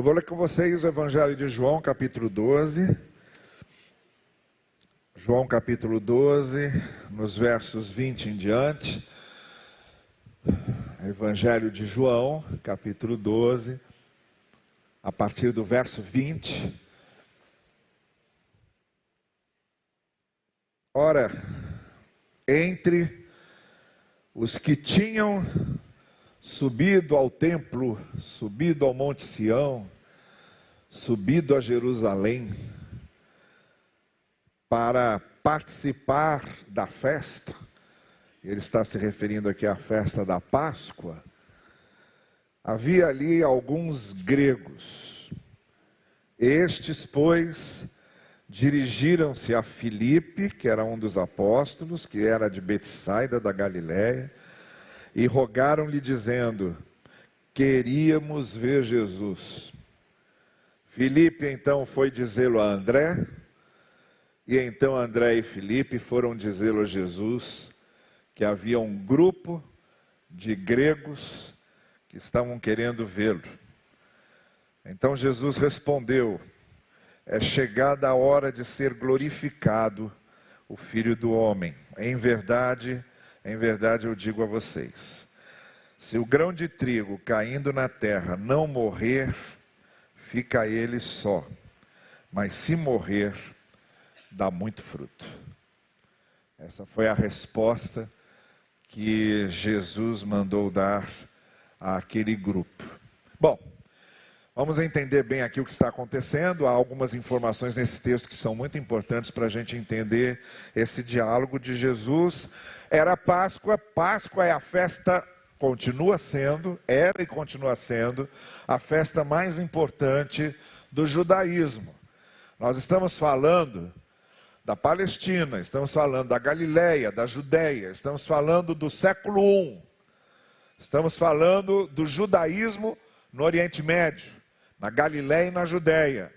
Eu vou ler com vocês o Evangelho de João, capítulo 12. João, capítulo 12, nos versos 20 em diante. Evangelho de João, capítulo 12, a partir do verso 20. Ora, entre os que tinham subido ao templo, subido ao Monte Sião, subido a Jerusalém, para participar da festa, ele está se referindo aqui à festa da Páscoa, havia ali alguns gregos. Estes, pois, dirigiram-se a Filipe, que era um dos apóstolos, que era de Betsaida da Galiléia, e rogaram-lhe dizendo: queríamos ver Jesus. Filipe então foi dizê-lo a André, e então André e Filipe foram dizê-lo a Jesus, que havia um grupo de gregos que estavam querendo vê-lo. Então Jesus respondeu: é chegada a hora de ser glorificado o Filho do Homem. Em verdade eu digo a vocês, se o grão de trigo caindo na terra não morrer, fica ele só, mas se morrer, dá muito fruto. Essa foi a resposta que Jesus mandou dar àquele grupo. Bom, vamos entender bem aqui o que está acontecendo. Há algumas informações nesse texto que são muito importantes para a gente entender esse diálogo de Jesus. Era Páscoa. Páscoa é a festa, era e continua sendo a festa mais importante do judaísmo. Nós estamos falando da Palestina, estamos falando da Galiléia, da Judéia, estamos falando do século I, estamos falando do judaísmo no Oriente Médio, na Galiléia e na Judéia.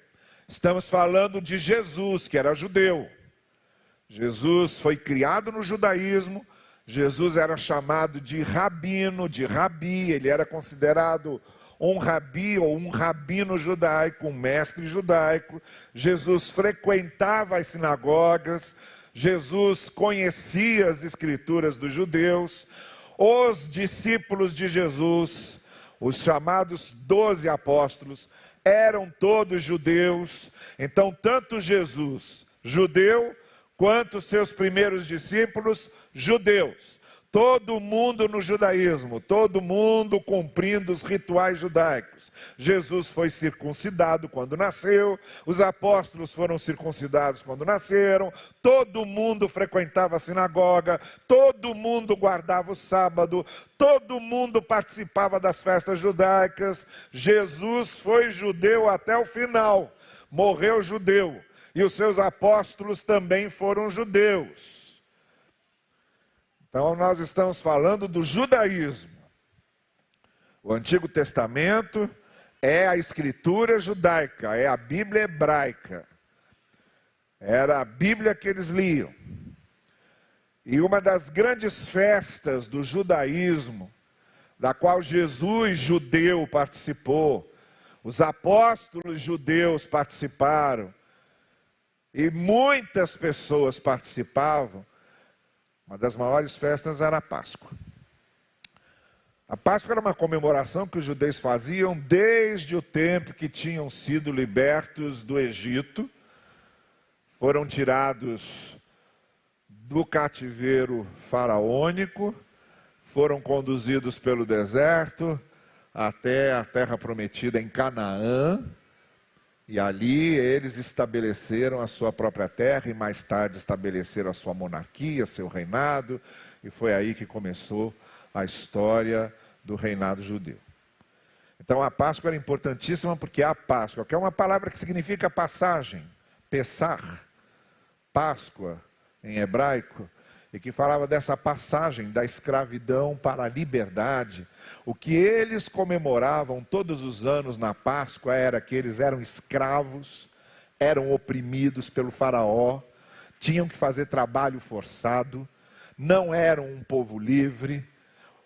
Estamos falando de Jesus, que era judeu. Jesus foi criado no judaísmo, Jesus era chamado de rabino, de rabi, ele era considerado um rabi ou um rabino judaico, um mestre judaico. Jesus frequentava as sinagogas, Jesus conhecia as escrituras dos judeus. Os discípulos de Jesus, os chamados 12 apóstolos, eram todos judeus. Então, tanto Jesus, judeu, quanto seus primeiros discípulos, judeus. Todo mundo no judaísmo, todo mundo cumprindo os rituais judaicos. Jesus foi circuncidado quando nasceu, os apóstolos foram circuncidados quando nasceram, todo mundo frequentava a sinagoga, todo mundo guardava o sábado, todo mundo participava das festas judaicas. Jesus foi judeu até o final, morreu judeu, e os seus apóstolos também foram judeus. Então nós estamos falando do judaísmo. O Antigo Testamento é a escritura judaica, é a Bíblia hebraica. Era a Bíblia que eles liam. E uma das grandes festas do judaísmo, da qual Jesus, judeu, participou, os apóstolos judeus participaram, e muitas pessoas participavam. Uma das maiores festas era a Páscoa. A Páscoa era uma comemoração que os judeus faziam desde o tempo que tinham sido libertos do Egito. Foram tirados do cativeiro faraônico, foram conduzidos pelo deserto até a terra prometida em Canaã. E ali eles estabeleceram a sua própria terra e mais tarde estabeleceram a sua monarquia, seu reinado. E foi aí que começou a história do reinado judeu. Então a Páscoa era importantíssima porque a Páscoa, que é uma palavra que significa passagem, Pessar, Páscoa em hebraico, e que falava dessa passagem da escravidão para a liberdade. O que eles comemoravam todos os anos na Páscoa era que eles eram escravos, eram oprimidos pelo faraó, tinham que fazer trabalho forçado, não eram um povo livre.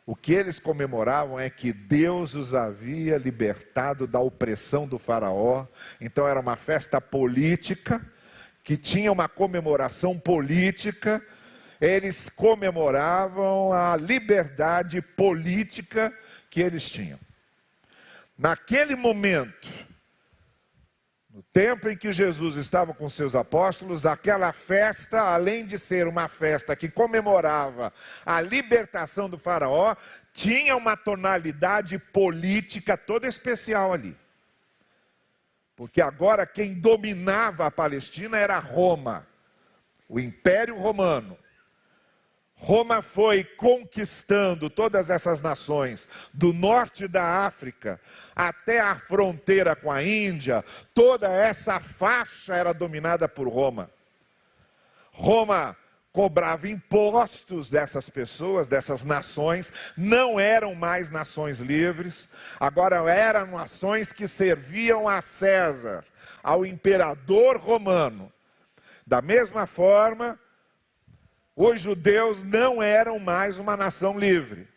O que eles comemoravam é que Deus os havia libertado da opressão do faraó. Então era uma festa política, que tinha uma comemoração política. Eles comemoravam a liberdade política que eles tinham. Naquele momento, no tempo em que Jesus estava com seus apóstolos, aquela festa, além de ser uma festa que comemorava a libertação do faraó, tinha uma tonalidade política toda especial ali. Porque agora quem dominava a Palestina era Roma, o Império Romano. Roma foi conquistando todas essas nações, do norte da África até a fronteira com a Índia. Toda essa faixa era dominada por Roma. Roma cobrava impostos dessas pessoas, dessas nações. Não eram mais nações livres, agora eram nações que serviam a César, ao imperador romano. Da mesma forma, os judeus não eram mais uma nação livre.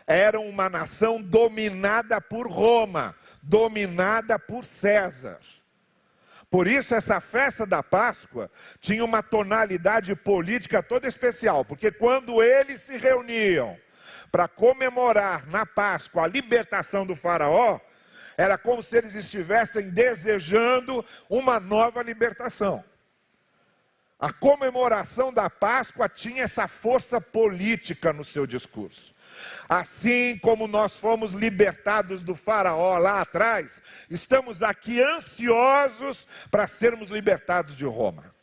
Eram uma nação dominada por Roma, dominada por César. Por isso essa festa da Páscoa tinha uma tonalidade política toda especial, porque quando eles se reuniam para comemorar na Páscoa a libertação do faraó, era como se eles estivessem desejando uma nova libertação. A comemoração da Páscoa tinha essa força política no seu discurso. Assim como nós fomos libertados do faraó lá atrás, estamos aqui ansiosos para sermos libertados de Roma.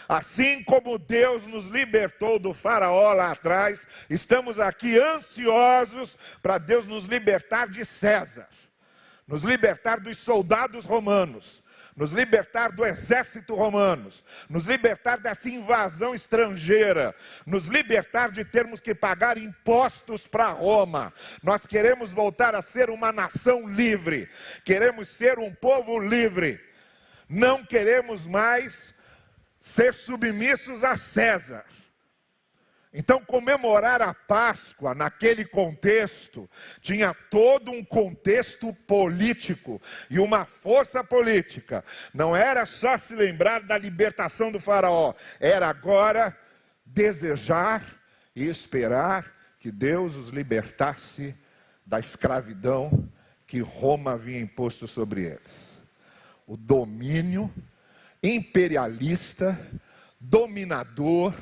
Assim como Deus nos libertou do faraó lá atrás, estamos aqui ansiosos para Deus nos libertar de César, nos libertar dos soldados romanos, nos libertar do exército romano, nos libertar dessa invasão estrangeira, nos libertar de termos que pagar impostos para Roma. Nós queremos voltar a ser uma nação livre, queremos ser um povo livre, não queremos mais ser submissos a César. Então, comemorar a Páscoa naquele contexto tinha todo um contexto político e uma força política. Não era só se lembrar da libertação do faraó, era agora desejar e esperar que Deus os libertasse da escravidão que Roma havia imposto sobre eles. O domínio imperialista, dominador,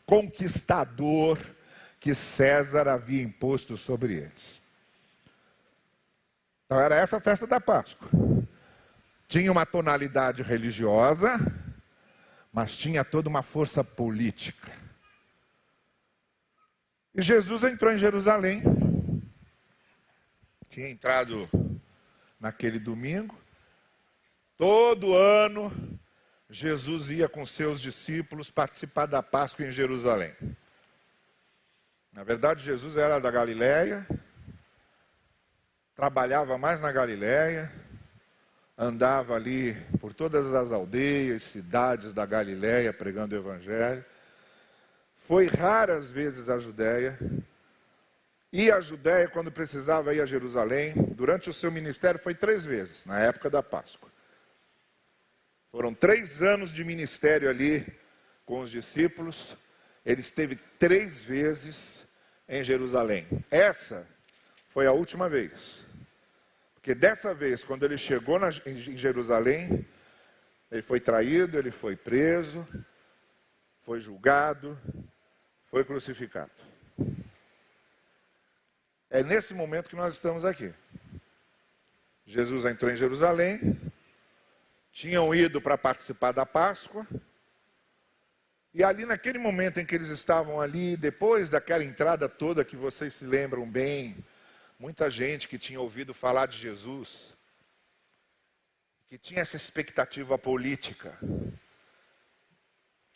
conquistador que César havia imposto sobre eles. Então era essa a festa da Páscoa. Tinha uma tonalidade religiosa, mas tinha toda uma força política. E Jesus entrou em Jerusalém. Tinha entrado naquele domingo. Todo ano Jesus ia com seus discípulos participar da Páscoa em Jerusalém. Na verdade, Jesus era da Galileia, trabalhava mais na Galileia, andava ali por todas as aldeias, cidades da Galileia, pregando o Evangelho. Foi raras vezes à Judéia. Ia à Judéia quando precisava ir a Jerusalém. Durante o seu ministério foi 3 vezes, na época da Páscoa. Foram 3 anos de ministério ali com os discípulos. Ele esteve 3 vezes em Jerusalém. Essa foi a última vez. Porque dessa vez, quando ele chegou em Jerusalém, ele foi traído, ele foi preso, foi julgado, foi crucificado. É nesse momento que nós estamos aqui. Jesus entrou em Jerusalém. Tinham ido para participar da Páscoa, e ali naquele momento em que eles estavam ali, depois daquela entrada toda que vocês se lembram bem, muita gente que tinha ouvido falar de Jesus, que tinha essa expectativa política,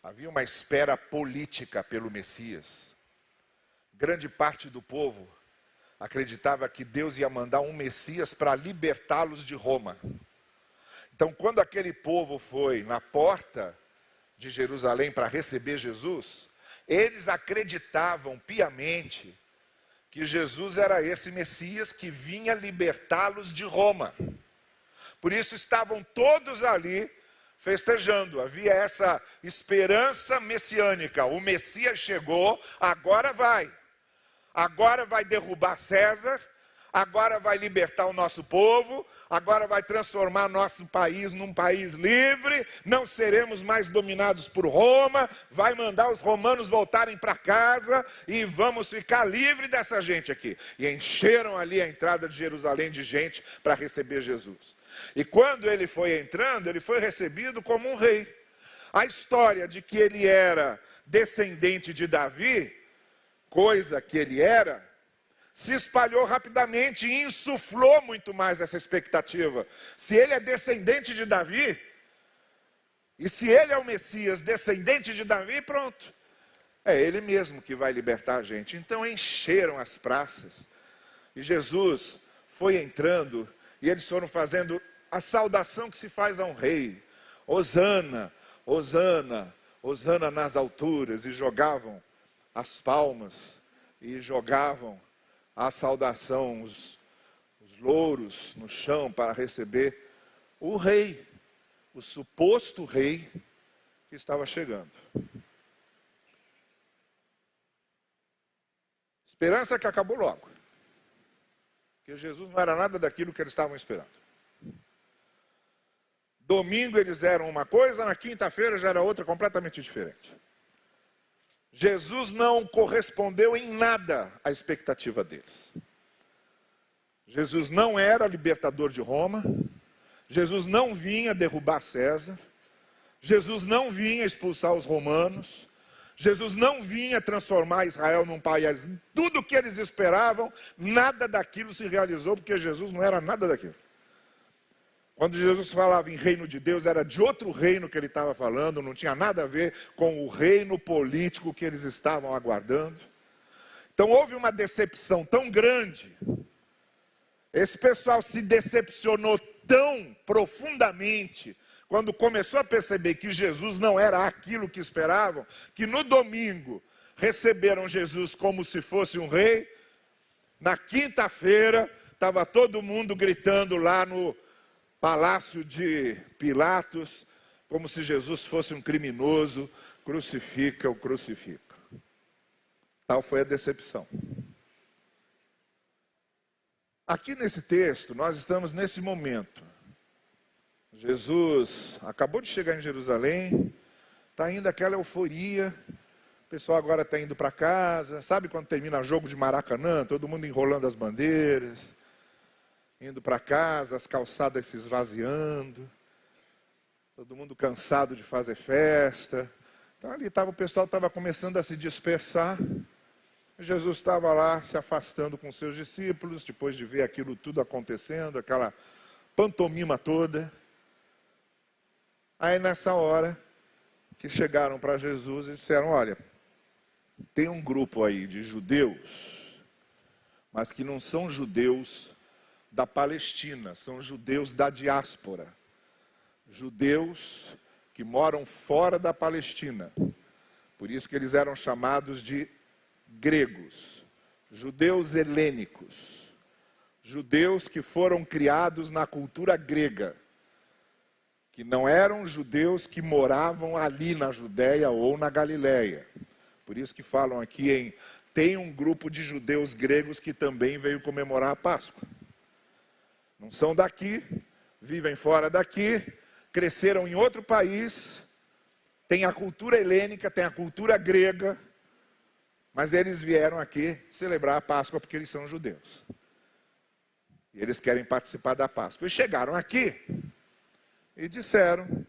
havia uma espera política pelo Messias. Grande parte do povo acreditava que Deus ia mandar um Messias para libertá-los de Roma. Então, quando aquele povo foi na porta de Jerusalém para receber Jesus, eles acreditavam piamente que Jesus era esse Messias que vinha libertá-los de Roma. Por isso estavam todos ali festejando. Havia essa esperança messiânica. O Messias chegou, agora vai. Agora vai derrubar César, agora vai libertar o nosso povo, agora vai transformar nosso país num país livre, não seremos mais dominados por Roma, vai mandar os romanos voltarem para casa e vamos ficar livres dessa gente aqui. E encheram ali a entrada de Jerusalém de gente para receber Jesus. E quando ele foi entrando, ele foi recebido como um rei. A história de que ele era descendente de Davi, coisa que ele era, se espalhou rapidamente e insuflou muito mais essa expectativa. Se ele é descendente de Davi, e se ele é o Messias descendente de Davi, pronto. É ele mesmo que vai libertar a gente. Então encheram as praças. E Jesus foi entrando e eles foram fazendo a saudação que se faz a um rei. Hosana, Hosana, Hosana nas alturas. E jogavam as palmas e jogavam a saudação, os louros no chão para receber o rei, o suposto rei que estava chegando. Esperança que acabou logo, porque Jesus não era nada daquilo que eles estavam esperando. Domingo eles eram uma coisa, na quinta-feira já era outra completamente diferente. Jesus não correspondeu em nada à expectativa deles. Jesus não era libertador de Roma. Jesus não vinha derrubar César. Jesus não vinha expulsar os romanos. Jesus não vinha transformar Israel num país. Tudo o que eles esperavam, nada daquilo se realizou, porque Jesus não era nada daquilo. Quando Jesus falava em reino de Deus, era de outro reino que ele estava falando, não tinha nada a ver com o reino político que eles estavam aguardando. Então houve uma decepção tão grande. Esse pessoal se decepcionou tão profundamente quando começou a perceber que Jesus não era aquilo que esperavam, que no domingo receberam Jesus como se fosse um rei. Na quinta-feira estava todo mundo gritando lá no Palácio de Pilatos, como se Jesus fosse um criminoso, crucifica-o, crucifica. Tal foi a decepção. Aqui nesse texto, nós estamos nesse momento. Jesus acabou de chegar em Jerusalém, está indo aquela euforia, o pessoal agora está indo para casa, sabe quando termina jogo de Maracanã, todo mundo enrolando as bandeiras, indo para casa, as calçadas se esvaziando, todo mundo cansado de fazer festa. Então ali o pessoal estava começando a se dispersar. Jesus estava lá se afastando com seus discípulos, depois de ver aquilo tudo acontecendo, aquela pantomima toda. Aí nessa hora que chegaram para Jesus e disseram, olha, tem um grupo aí de judeus, mas que não são judeus da Palestina, são judeus da diáspora, judeus que moram fora da Palestina, por isso que eles eram chamados de gregos, judeus helênicos, judeus que foram criados na cultura grega, que não eram judeus que moravam ali na Judéia ou na Galiléia, por isso que falam aqui tem um grupo de judeus gregos que também veio comemorar a Páscoa. Não são daqui, vivem fora daqui, cresceram em outro país, tem a cultura helênica, tem a cultura grega, mas eles vieram aqui celebrar a Páscoa porque eles são judeus. E eles querem participar da Páscoa. E chegaram aqui e disseram,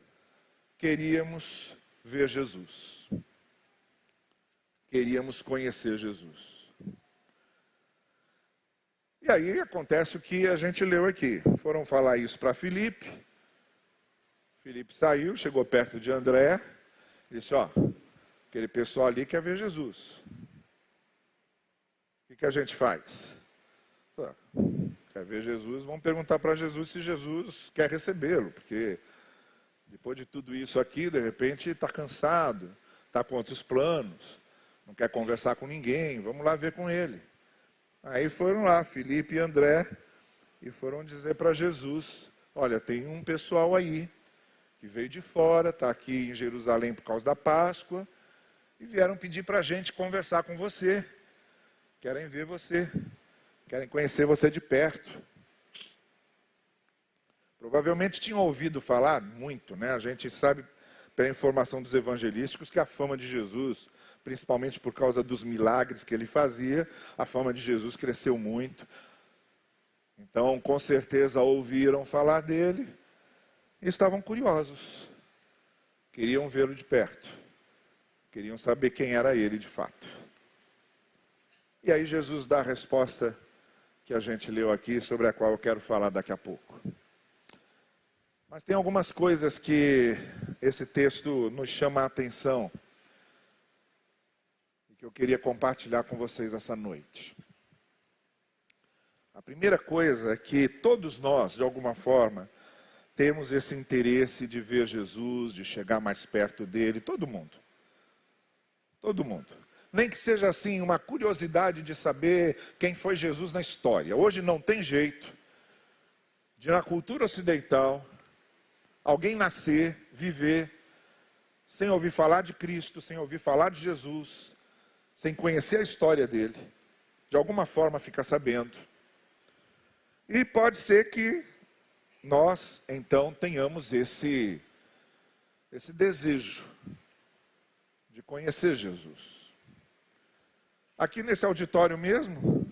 queríamos ver Jesus. Queríamos conhecer Jesus. E aí acontece o que a gente leu aqui. Foram falar isso para Filipe. Filipe saiu, chegou perto de André. Disse, aquele pessoal ali quer ver Jesus. O que a gente faz? Quer ver Jesus? Vamos perguntar para Jesus se Jesus quer recebê-lo. Porque depois de tudo isso aqui, de repente está cansado, está com outros planos, não quer conversar com ninguém. Vamos lá ver com ele. Aí foram lá, Filipe e André, e foram dizer para Jesus: olha, tem um pessoal aí que veio de fora, está aqui em Jerusalém por causa da Páscoa, e vieram pedir para a gente conversar com você. Querem ver você, querem conhecer você de perto. Provavelmente tinham ouvido falar muito, né? A gente sabe, pela informação dos evangelísticos, que a fama de Jesus, principalmente por causa dos milagres que ele fazia, a fama de Jesus cresceu muito. Então, com certeza, ouviram falar dele e estavam curiosos. Queriam vê-lo de perto. Queriam saber quem era ele de fato. E aí Jesus dá a resposta que a gente leu aqui, sobre a qual eu quero falar daqui a pouco. Mas tem algumas coisas que esse texto nos chama a atenção e que eu queria compartilhar com vocês essa noite. A primeira coisa é que todos nós, de alguma forma, temos esse interesse de ver Jesus, de chegar mais perto dele, todo mundo. Todo mundo. Nem que seja assim uma curiosidade de saber quem foi Jesus na história. Hoje não tem jeito de, na cultura ocidental, alguém nascer, viver, sem ouvir falar de Cristo, sem ouvir falar de Jesus, sem conhecer a história dele, de alguma forma fica sabendo. E pode ser que nós, então, tenhamos esse desejo de conhecer Jesus. Aqui nesse auditório mesmo,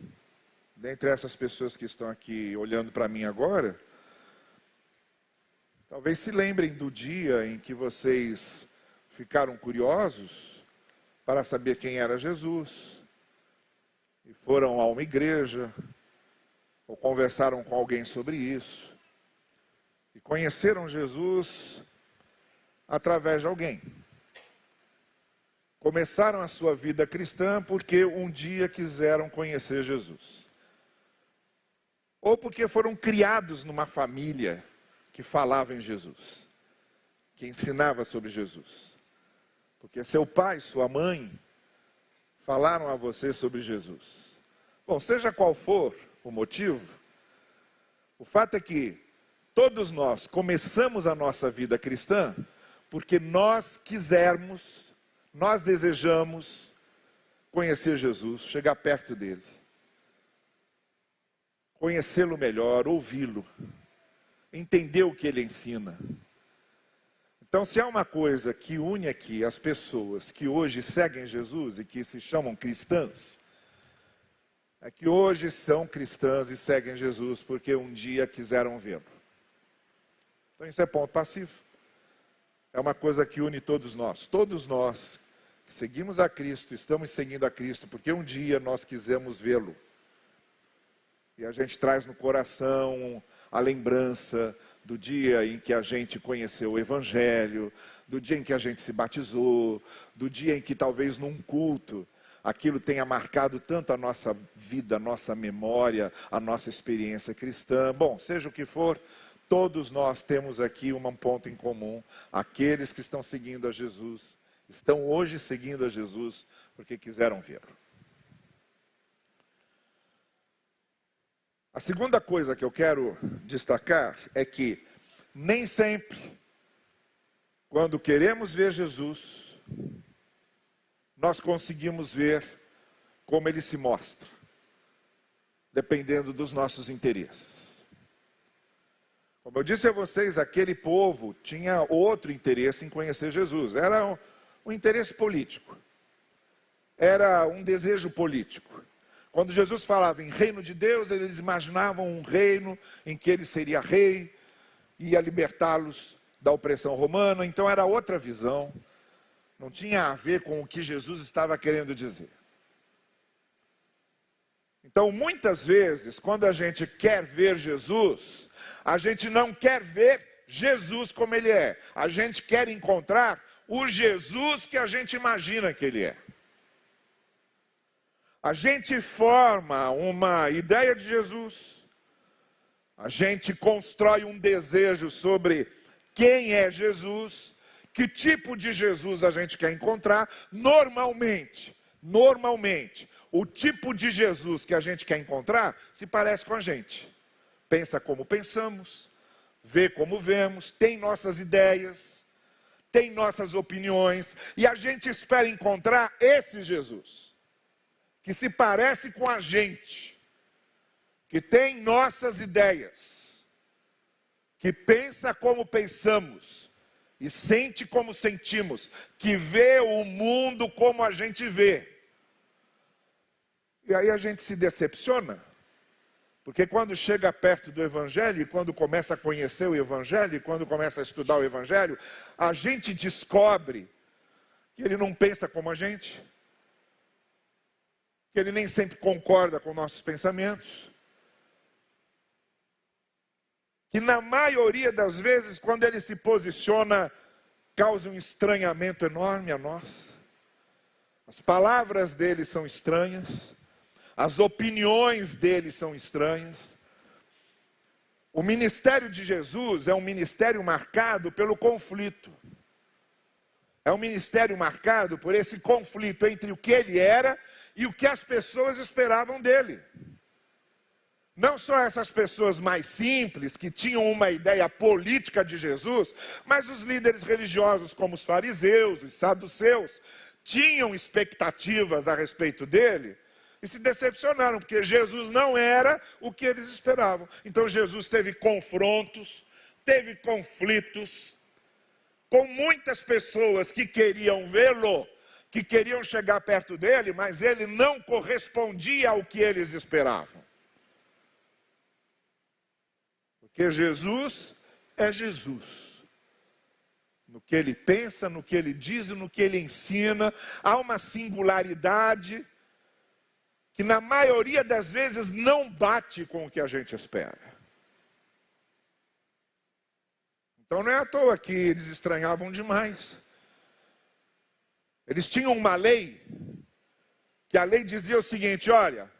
dentre essas pessoas que estão aqui olhando para mim agora, talvez se lembrem do dia em que vocês ficaram curiosos para saber quem era Jesus, e foram a uma igreja, ou conversaram com alguém sobre isso, e conheceram Jesus através de alguém. Começaram a sua vida cristã porque um dia quiseram conhecer Jesus. Ou porque foram criados numa família que falava em Jesus, que ensinava sobre Jesus. Porque seu pai, sua mãe, falaram a você sobre Jesus. Bom, seja qual for o motivo, o fato é que todos nós começamos a nossa vida cristã porque nós desejamos conhecer Jesus, chegar perto dele, conhecê-lo melhor, ouvi-lo, entender o que ele ensina. Então, se há uma coisa que une aqui as pessoas que hoje seguem Jesus e que se chamam cristãs, é que hoje são cristãs e seguem Jesus porque um dia quiseram vê-lo. Então, isso é ponto passivo. É uma coisa que une todos nós. Todos nós que seguimos a Cristo, estamos seguindo a Cristo porque um dia nós quisemos vê-lo. E a gente traz no coração a lembrança do dia em que a gente conheceu o Evangelho, do dia em que a gente se batizou, do dia em que talvez num culto aquilo tenha marcado tanto a nossa vida, a nossa memória, a nossa experiência cristã. Bom, seja o que for, todos nós temos aqui um ponto em comum. Aqueles que estão seguindo a Jesus, estão hoje seguindo a Jesus porque quiseram vê-lo. A segunda coisa que eu quero destacar é que nem sempre, quando queremos ver Jesus, nós conseguimos ver como ele se mostra, dependendo dos nossos interesses. Como eu disse a vocês, aquele povo tinha outro interesse em conhecer Jesus. Era um interesse político. Era um desejo político. Quando Jesus falava em reino de Deus, eles imaginavam um reino em que ele seria rei, ia libertá-los da opressão romana. Então era outra visão. Não tinha a ver com o que Jesus estava querendo dizer. Então, muitas vezes, quando a gente quer ver Jesus, a gente não quer ver Jesus como ele é. A gente quer encontrar o Jesus que a gente imagina que ele é. A gente forma uma ideia de Jesus, a gente constrói um desejo sobre quem é Jesus, que tipo de Jesus a gente quer encontrar. Normalmente, o tipo de Jesus que a gente quer encontrar se parece com a gente. Pensa como pensamos, vê como vemos, tem nossas ideias, tem nossas opiniões, e a gente espera encontrar esse Jesus, que se parece com a gente, que tem nossas ideias, que pensa como pensamos, e sente como sentimos, que vê o mundo como a gente vê. E aí a gente se decepciona, porque quando chega perto do Evangelho, e quando começa a conhecer o Evangelho, e quando começa a estudar o Evangelho, a gente descobre que ele não pensa como a gente, que ele nem sempre concorda com nossos pensamentos, que na maioria das vezes, quando ele se posiciona, causa um estranhamento enorme a nós. As palavras dele são estranhas, as opiniões dele são estranhas. O ministério de Jesus é um ministério marcado pelo conflito. É um ministério marcado por esse conflito entre o que ele era e o que as pessoas esperavam dele. Não só essas pessoas mais simples, que tinham uma ideia política de Jesus, mas os líderes religiosos, como os fariseus, os saduceus, tinham expectativas a respeito dele e se decepcionaram, porque Jesus não era o que eles esperavam. Então Jesus teve confrontos, teve conflitos com muitas pessoas que queriam vê-lo, que queriam chegar perto dele, mas ele não correspondia ao que eles esperavam. Porque Jesus é Jesus. No que ele pensa, no que ele diz e no que ele ensina, há uma singularidade que na maioria das vezes não bate com o que a gente espera. Então não é à toa que eles estranhavam demais. Eles tinham uma lei, que a lei dizia o seguinte: olha,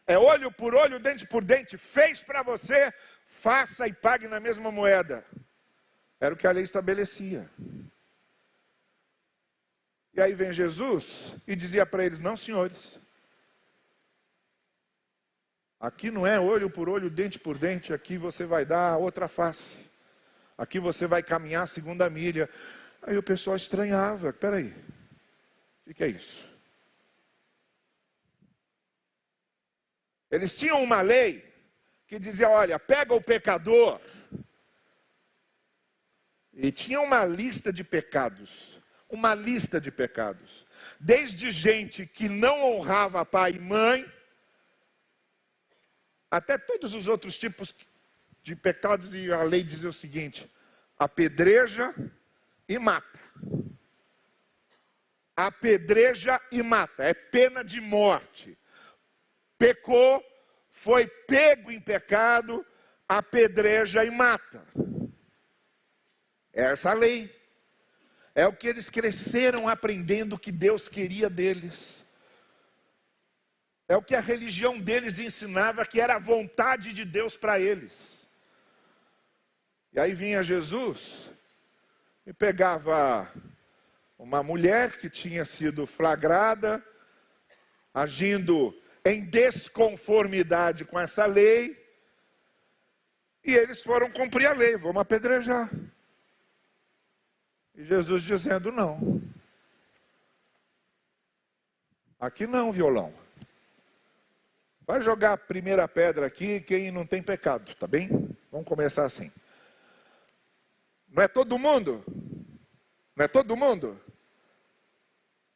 é olho por olho, dente por dente, fez para você, faça e pague na mesma moeda. Era o que a lei estabelecia. E aí vem Jesus e dizia para eles: não, senhores, aqui não é olho por olho, dente por dente, aqui você vai dar a outra face. Aqui você vai caminhar a segunda milha. Aí o pessoal estranhava: peraí, o que é isso? Eles tinham uma lei que dizia: olha, pega o pecador. E tinha uma lista de pecados, desde gente que não honrava pai e mãe, até todos os outros tipos de pecados, e a lei dizia o seguinte: apedreja e mata. Apedreja e mata, é pena de morte. Pecou, foi pego em pecado, apedreja e mata. É essa a lei. É o que eles cresceram aprendendo que Deus queria deles. É o que a religião deles ensinava que era a vontade de Deus para eles. E aí vinha Jesus e pegava uma mulher que tinha sido flagrada, agindo em desconformidade com essa lei, e eles foram cumprir a lei: vamos apedrejar. E Jesus dizendo: não, aqui não, violão. Vai jogar a primeira pedra aqui quem não tem pecado, tá bem? Vamos começar assim. Não é todo mundo? Não é todo mundo?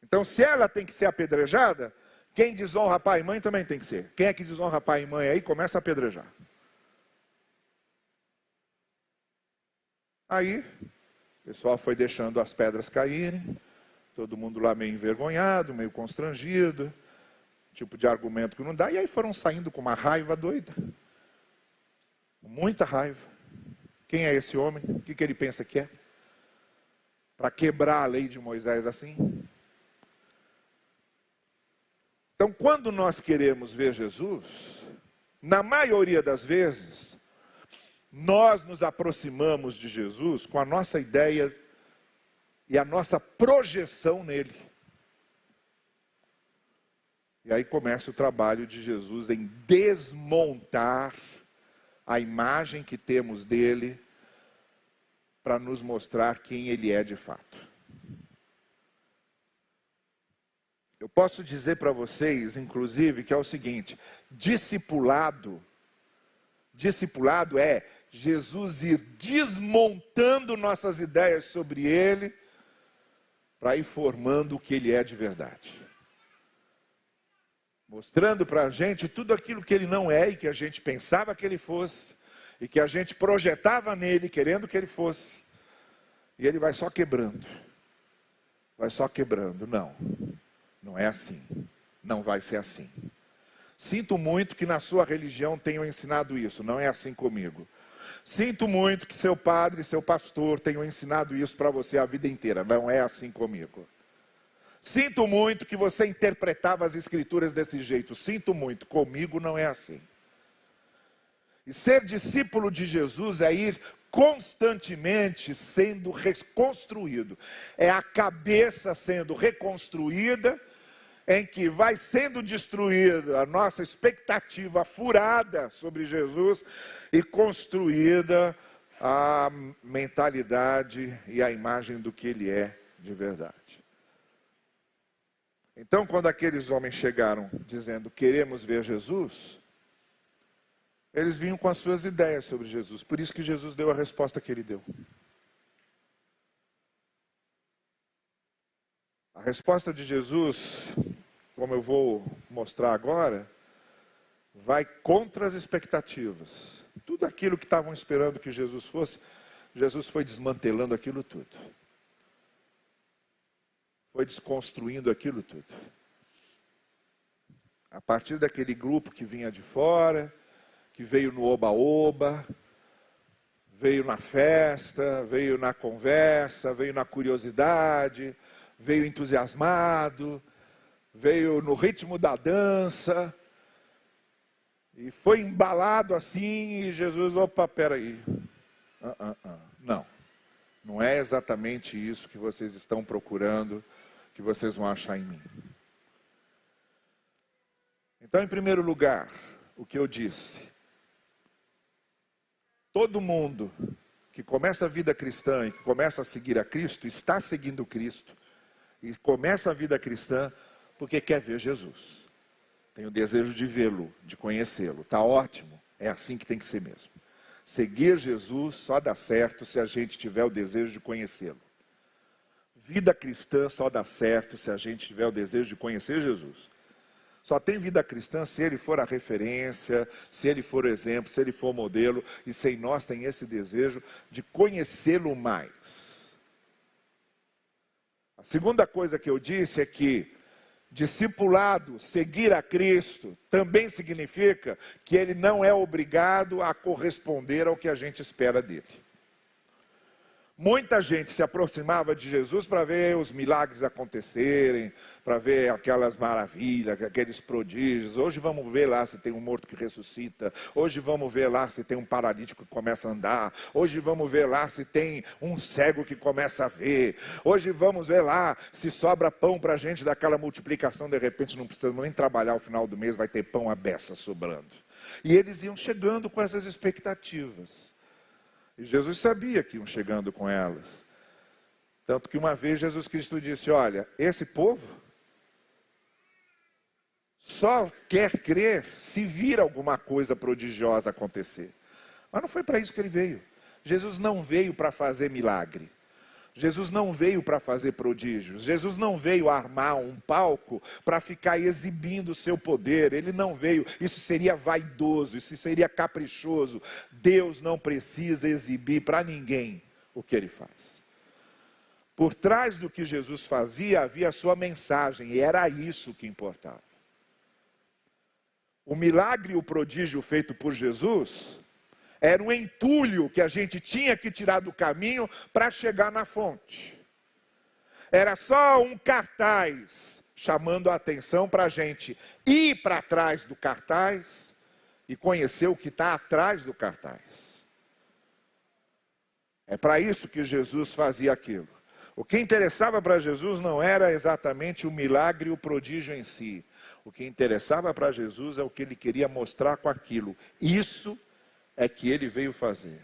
Então, se ela tem que ser apedrejada, quem desonra pai e mãe também tem que ser. Quem é que desonra pai e mãe aí, começa a apedrejar. Aí, o pessoal foi deixando as pedras caírem, todo mundo lá meio envergonhado, meio constrangido, tipo de argumento que não dá, e aí foram saindo com uma raiva doida, muita raiva. Quem é esse homem? O que ele pensa que é? Para quebrar a lei de Moisés assim? Então, quando nós queremos ver Jesus, na maioria das vezes, nós nos aproximamos de Jesus com a nossa ideia e a nossa projeção nele. E aí começa o trabalho de Jesus em desmontar a imagem que temos dele para nos mostrar quem ele é de fato. Eu posso dizer para vocês, inclusive, que é o seguinte: discipulado é Jesus ir desmontando nossas ideias sobre ele para ir formando o que ele é de verdade. Mostrando para a gente tudo aquilo que ele não é e que a gente pensava que ele fosse, e que a gente projetava nele, querendo que ele fosse. E ele vai só quebrando. Vai só quebrando. Não, não é assim. Não vai ser assim. Sinto muito que na sua religião tenham ensinado isso. Não é assim comigo. Sinto muito que seu padre e seu pastor tenham ensinado isso para você a vida inteira. Não é assim comigo. Sinto muito que você interpretava as escrituras desse jeito. Sinto muito, comigo não é assim. E ser discípulo de Jesus é ir constantemente sendo reconstruído. É a cabeça sendo reconstruída, em que vai sendo destruída a nossa expectativa furada sobre Jesus e construída a mentalidade e a imagem do que ele é de verdade. Então, quando aqueles homens chegaram dizendo, queremos ver Jesus, eles vinham com as suas ideias sobre Jesus. Por isso que Jesus deu a resposta que ele deu. A resposta de Jesus, como eu vou mostrar agora, vai contra as expectativas. Tudo aquilo que estavam esperando que Jesus fosse, Jesus foi desmantelando aquilo tudo. Foi desconstruindo aquilo tudo. A partir daquele grupo que vinha de fora, que veio no oba-oba, veio na festa, veio na conversa, veio na curiosidade, veio entusiasmado, veio no ritmo da dança, e foi embalado assim, e Jesus, opa, peraí, não é exatamente isso que vocês estão procurando, que vocês vão achar em mim. Então, em primeiro lugar, o que eu disse, todo mundo que começa a vida cristã e que começa a seguir a Cristo, está seguindo Cristo, e começa a vida cristã porque quer ver Jesus. Tem o desejo de vê-lo, de conhecê-lo. Está ótimo, é assim que tem que ser mesmo. Seguir Jesus só dá certo se a gente tiver o desejo de conhecê-lo. Vida cristã só dá certo se a gente tiver o desejo de conhecer Jesus. Só tem vida cristã se ele for a referência, se ele for o exemplo, se ele for o modelo, e se em nós tem esse desejo de conhecê-lo mais. A segunda coisa que eu disse é que discipulado, seguir a Cristo, também significa que ele não é obrigado a corresponder ao que a gente espera dele. Muita gente se aproximava de Jesus para ver os milagres acontecerem, para ver aquelas maravilhas, aqueles prodígios. Hoje vamos ver lá se tem um morto que ressuscita. Hoje vamos ver lá se tem um paralítico que começa a andar. Hoje vamos ver lá se tem um cego que começa a ver. Hoje vamos ver lá se sobra pão para a gente daquela multiplicação. De repente não precisamos nem trabalhar ao final do mês, vai ter pão à beça sobrando. E eles iam chegando com essas expectativas. E Jesus sabia que iam chegando com elas. Tanto que uma vez Jesus Cristo disse, olha, esse povo só quer crer se vir alguma coisa prodigiosa acontecer. Mas não foi para isso que ele veio. Jesus não veio para fazer milagre. Jesus não veio para fazer prodígios. Jesus não veio armar um palco para ficar exibindo o seu poder. Ele não veio. Isso seria vaidoso, isso seria caprichoso. Deus não precisa exibir para ninguém o que ele faz. Por trás do que Jesus fazia havia a sua mensagem, e era isso que importava. O milagre e o prodígio feito por Jesus era um entulho que a gente tinha que tirar do caminho para chegar na fonte. Era só um cartaz chamando a atenção para a gente ir para trás do cartaz e conhecer o que está atrás do cartaz. É para isso que Jesus fazia aquilo. O que interessava para Jesus não era exatamente o milagre e o prodígio em si. O que interessava para Jesus é o que ele queria mostrar com aquilo. Isso é que ele veio fazer.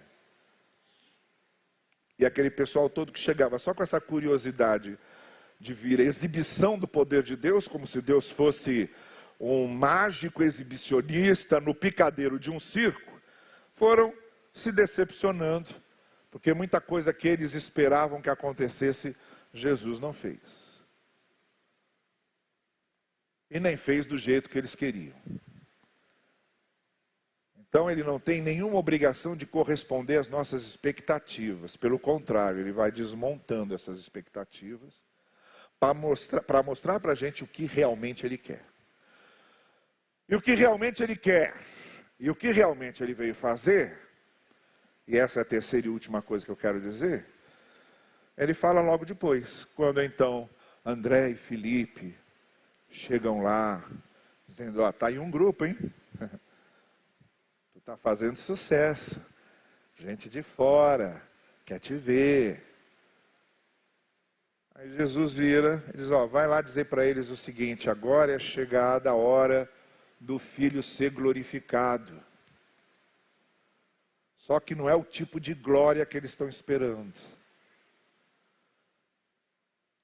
E aquele pessoal todo que chegava só com essa curiosidade de vir a exibição do poder de Deus, como se Deus fosse um mágico exibicionista no picadeiro de um circo, foram se decepcionando, porque muita coisa que eles esperavam que acontecesse, Jesus não fez. E nem fez do jeito que eles queriam. Então ele não tem nenhuma obrigação de corresponder às nossas expectativas. Pelo contrário, ele vai desmontando essas expectativas para mostrar para a gente o que realmente ele quer. E o que realmente ele quer, e o que realmente ele veio fazer, e essa é a terceira e última coisa que eu quero dizer, ele fala logo depois, quando então André e Filipe chegam lá, dizendo, ó, tá aí um grupo, hein? Tu tá fazendo sucesso, gente de fora, quer te ver. Aí Jesus vira e diz, ó, vai lá dizer para eles o seguinte, agora é chegada a hora do Filho ser glorificado. Só que não é o tipo de glória que eles estão esperando.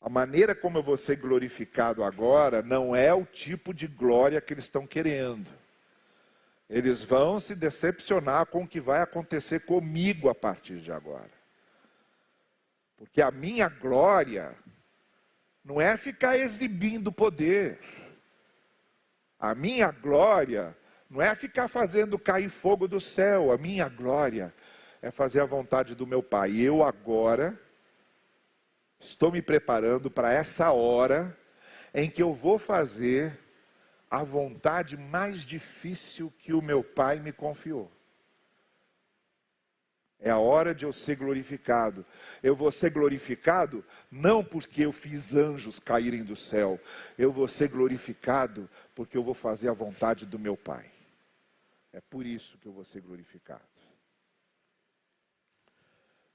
A maneira como eu vou ser glorificado agora não é o tipo de glória que eles estão querendo. Eles vão se decepcionar com o que vai acontecer comigo a partir de agora. Porque a minha glória não é ficar exibindo poder. A minha glória não é ficar fazendo cair fogo do céu. A minha glória é fazer a vontade do meu Pai. E eu agora estou me preparando para essa hora em que eu vou fazer a vontade mais difícil que o meu Pai me confiou. É a hora de eu ser glorificado. Eu vou ser glorificado não porque eu fiz anjos caírem do céu. Eu vou ser glorificado porque eu vou fazer a vontade do meu Pai. É por isso que eu vou ser glorificado.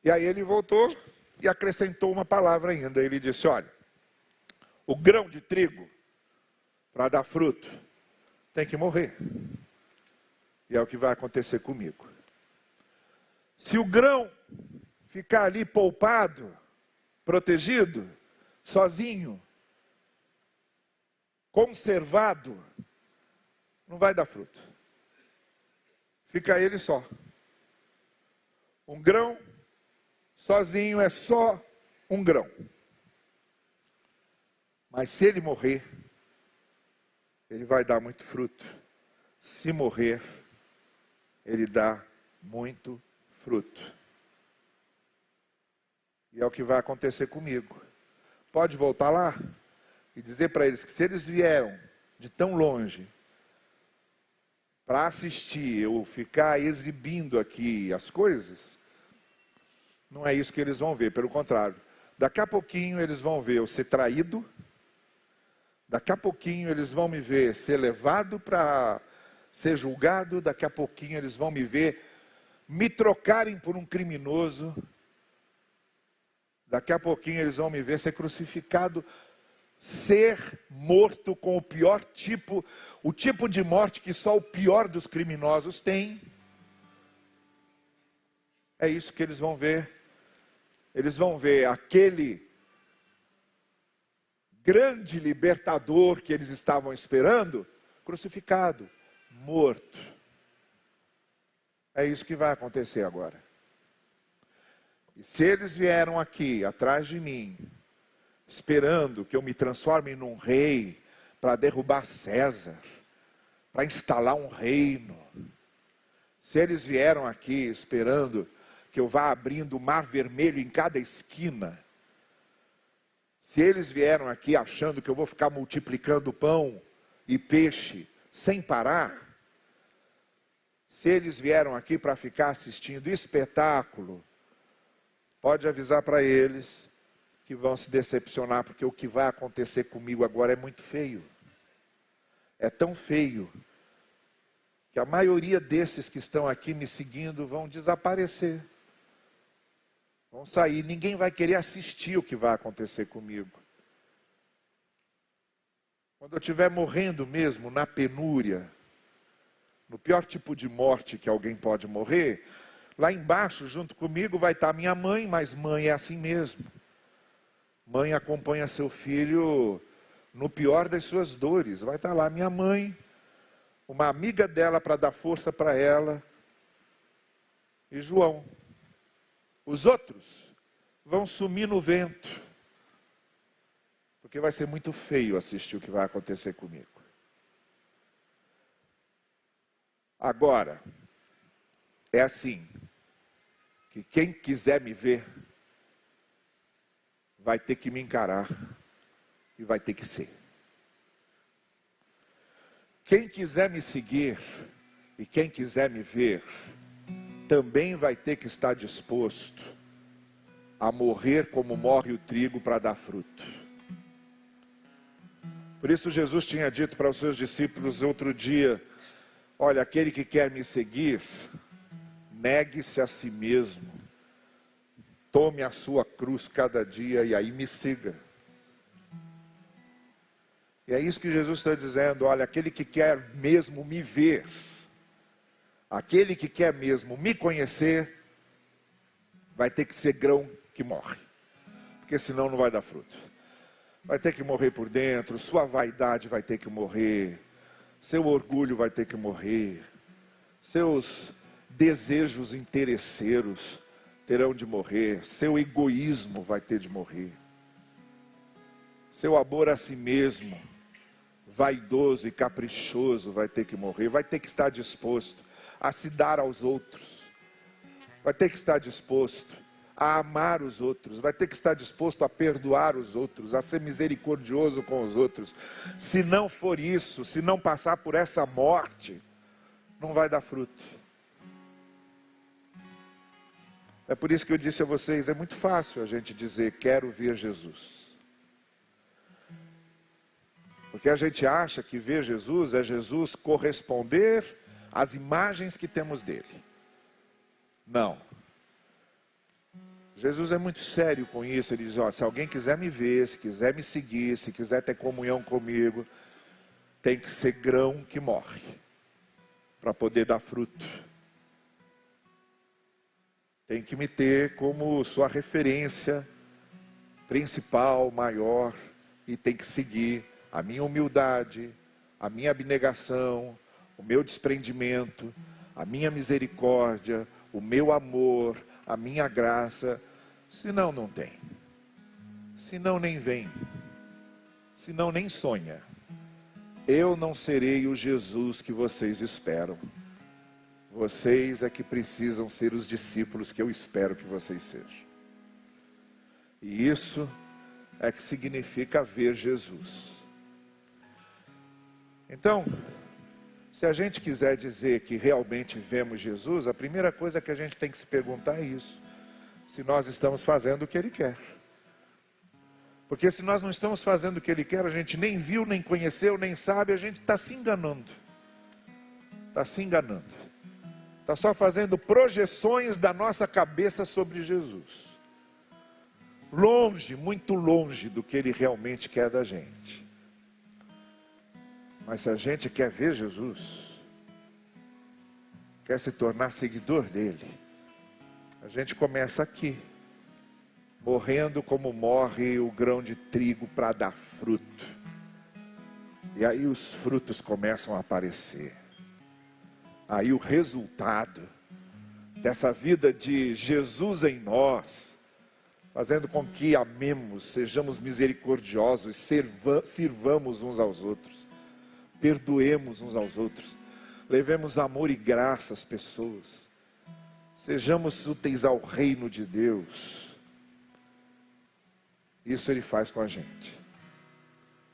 E aí ele voltou e acrescentou uma palavra ainda. Ele disse, olha, o grão de trigo, para dar fruto, tem que morrer. E é o que vai acontecer comigo. Se o grão ficar ali poupado, protegido, sozinho, conservado, não vai dar fruto. Fica ele só. Um grão sozinho é só um grão. Mas se ele morrer, ele vai dar muito fruto. Se morrer, ele dá muito fruto. E é o que vai acontecer comigo. Pode voltar lá e dizer para eles que se eles vieram de tão longe para assistir, eu ficar exibindo aqui as coisas, não é isso que eles vão ver, pelo contrário. Daqui a pouquinho eles vão ver eu ser traído, daqui a pouquinho eles vão me ver ser levado para ser julgado, daqui a pouquinho eles vão me ver me trocarem por um criminoso, daqui a pouquinho eles vão me ver ser crucificado, ser morto com o pior tipo, o tipo de morte que só o pior dos criminosos tem. É isso que eles vão ver. Eles vão ver aquele grande libertador que eles estavam esperando, crucificado, morto. É isso que vai acontecer agora. E se eles vieram aqui, atrás de mim, esperando que eu me transforme num rei, para derrubar César, para instalar um reino, se eles vieram aqui esperando que eu vá abrindo o mar vermelho em cada esquina, se eles vieram aqui achando que eu vou ficar multiplicando pão e peixe sem parar, se eles vieram aqui para ficar assistindo espetáculo, pode avisar para eles que vão se decepcionar, porque o que vai acontecer comigo agora é muito feio. É tão feio que a maioria desses que estão aqui me seguindo vão desaparecer. Vão sair, ninguém vai querer assistir o que vai acontecer comigo. Quando eu estiver morrendo mesmo, na penúria, no pior tipo de morte que alguém pode morrer, lá embaixo, junto comigo, vai estar minha mãe, mas mãe é assim mesmo. Mãe acompanha seu filho no pior das suas dores. Vai estar lá minha mãe, uma amiga dela para dar força para ela, e João. Os outros vão sumir no vento, porque vai ser muito feio assistir o que vai acontecer comigo. Agora, é assim, que quem quiser me ver, vai ter que me encarar e vai ter que ser. Quem quiser me seguir e quem quiser me ver, também vai ter que estar disposto a morrer como morre o trigo para dar fruto. Por isso Jesus tinha dito para os seus discípulos outro dia: olha, aquele que quer me seguir, negue-se a si mesmo, tome a sua cruz cada dia e aí me siga. E é isso que Jesus está dizendo: olha, aquele que quer mesmo me ver, aquele que quer mesmo me conhecer, vai ter que ser grão que morre, porque senão não vai dar fruto. Vai ter que morrer por dentro, sua vaidade vai ter que morrer, seu orgulho vai ter que morrer, seus desejos interesseiros terão de morrer, seu egoísmo vai ter de morrer, seu amor a si mesmo, vaidoso e caprichoso, vai ter que morrer, vai ter que estar disposto a se dar aos outros, vai ter que estar disposto a amar os outros, vai ter que estar disposto a perdoar os outros, a ser misericordioso com os outros. Se não for isso, se não passar por essa morte, não vai dar fruto. É por isso que eu disse a vocês, é muito fácil a gente dizer, quero ver Jesus. Porque a gente acha que ver Jesus é Jesus corresponder às imagens que temos dele. Não. Jesus é muito sério com isso. Ele diz, ó, se alguém quiser me ver, se quiser me seguir, se quiser ter comunhão comigo, tem que ser grão que morre, para poder dar fruto. Tem que me ter como sua referência principal, maior, e tem que seguir a minha humildade, a minha abnegação, o meu desprendimento, a minha misericórdia, o meu amor, a minha graça. Senão não tem, senão nem vem, senão nem sonha. Eu não serei o Jesus que vocês esperam. Vocês é que precisam ser os discípulos que eu espero que vocês sejam. E isso é que significa ver Jesus. Então, se a gente quiser dizer que realmente vemos Jesus, a primeira coisa que a gente tem que se perguntar é isso: se nós estamos fazendo o que Ele quer. Porque se nós não estamos fazendo o que Ele quer, a gente nem viu, nem conheceu, nem sabe, a gente está se enganando. Está se enganando. Está só fazendo projeções da nossa cabeça sobre Jesus. Longe, muito longe do que Ele realmente quer da gente. Mas se a gente quer ver Jesus, quer se tornar seguidor dele, a gente começa aqui, morrendo como morre o grão de trigo para dar fruto. E aí os frutos começam a aparecer. Aí o resultado dessa vida de Jesus em nós, fazendo com que amemos, sejamos misericordiosos, sirvamos uns aos outros, perdoemos uns aos outros, levemos amor e graça às pessoas, sejamos úteis ao reino de Deus. Isso Ele faz com a gente.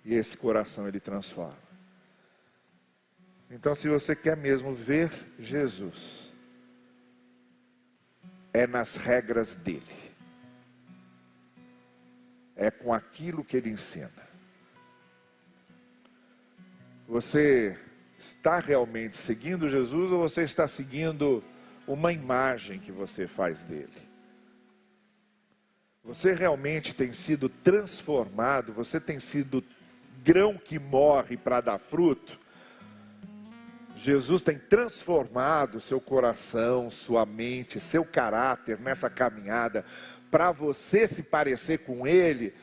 E esse coração Ele transforma. Então, se você quer mesmo ver Jesus, é nas regras dele. É com aquilo que Ele ensina. Você está realmente seguindo Jesus ou você está seguindo uma imagem que você faz dele? Você realmente tem sido transformado? Você tem sido grão que morre para dar fruto? Jesus tem transformado seu coração, sua mente, seu caráter nessa caminhada para você se parecer com Ele?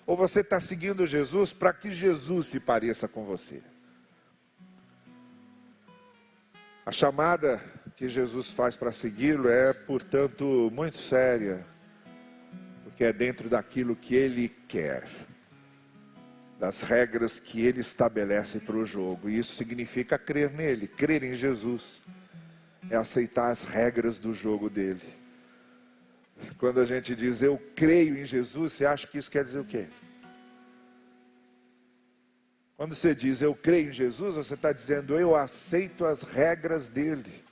Ou você está seguindo Jesus para que Jesus se pareça com você? A chamada que Jesus faz para segui-lo é, portanto, muito séria, porque é dentro daquilo que Ele quer, das regras que Ele estabelece para o jogo. E isso significa crer nele, crer em Jesus, é aceitar as regras do jogo dele. Quando a gente diz eu creio em Jesus, você acha que isso quer dizer o quê? Quando você diz eu creio em Jesus, você está dizendo eu aceito as regras dele.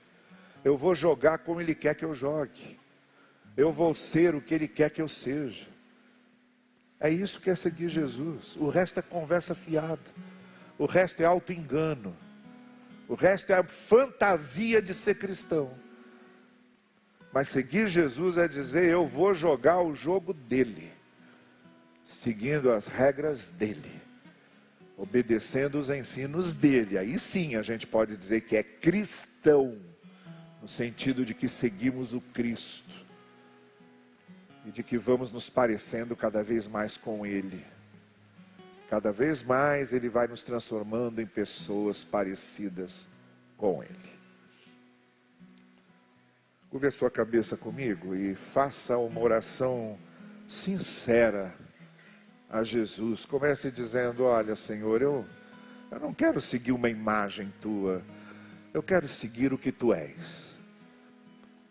Eu vou jogar como ele quer que eu jogue. Eu vou ser o que ele quer que eu seja. É isso que é seguir Jesus. O resto é conversa fiada. O resto é auto-engano. O resto é a fantasia de ser cristão. Mas seguir Jesus é dizer eu vou jogar o jogo dele, seguindo as regras dele, obedecendo os ensinos dele. Aí sim a gente pode dizer que é cristão, no sentido de que seguimos o Cristo e de que vamos nos parecendo cada vez mais com Ele. Cada vez mais Ele vai nos transformando em pessoas parecidas com Ele. Curve a sua cabeça comigo e faça uma oração sincera a Jesus. Comece dizendo, olha Senhor, eu não quero seguir uma imagem tua, eu quero seguir o que tu és.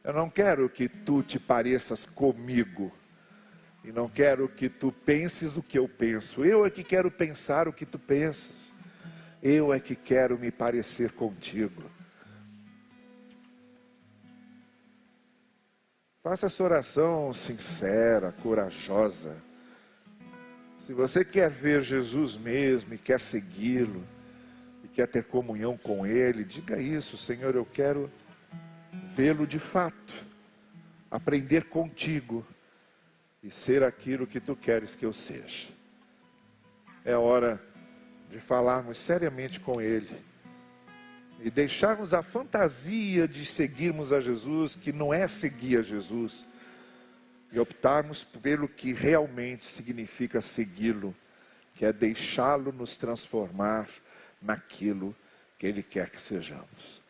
Eu não quero que tu te pareças comigo, e não quero que tu penses o que eu penso. Eu é que quero pensar o que tu pensas. Eu é que quero me parecer contigo. Faça essa oração sincera, corajosa. Se você quer ver Jesus mesmo e quer segui-lo, e quer ter comunhão com Ele, diga isso, Senhor, eu quero vê-lo de fato, aprender contigo e ser aquilo que tu queres que eu seja. É hora de falarmos seriamente com Ele e deixarmos a fantasia de seguirmos a Jesus, que não é seguir a Jesus, e optarmos pelo que realmente significa segui-lo, que é deixá-lo nos transformar naquilo que Ele quer que sejamos.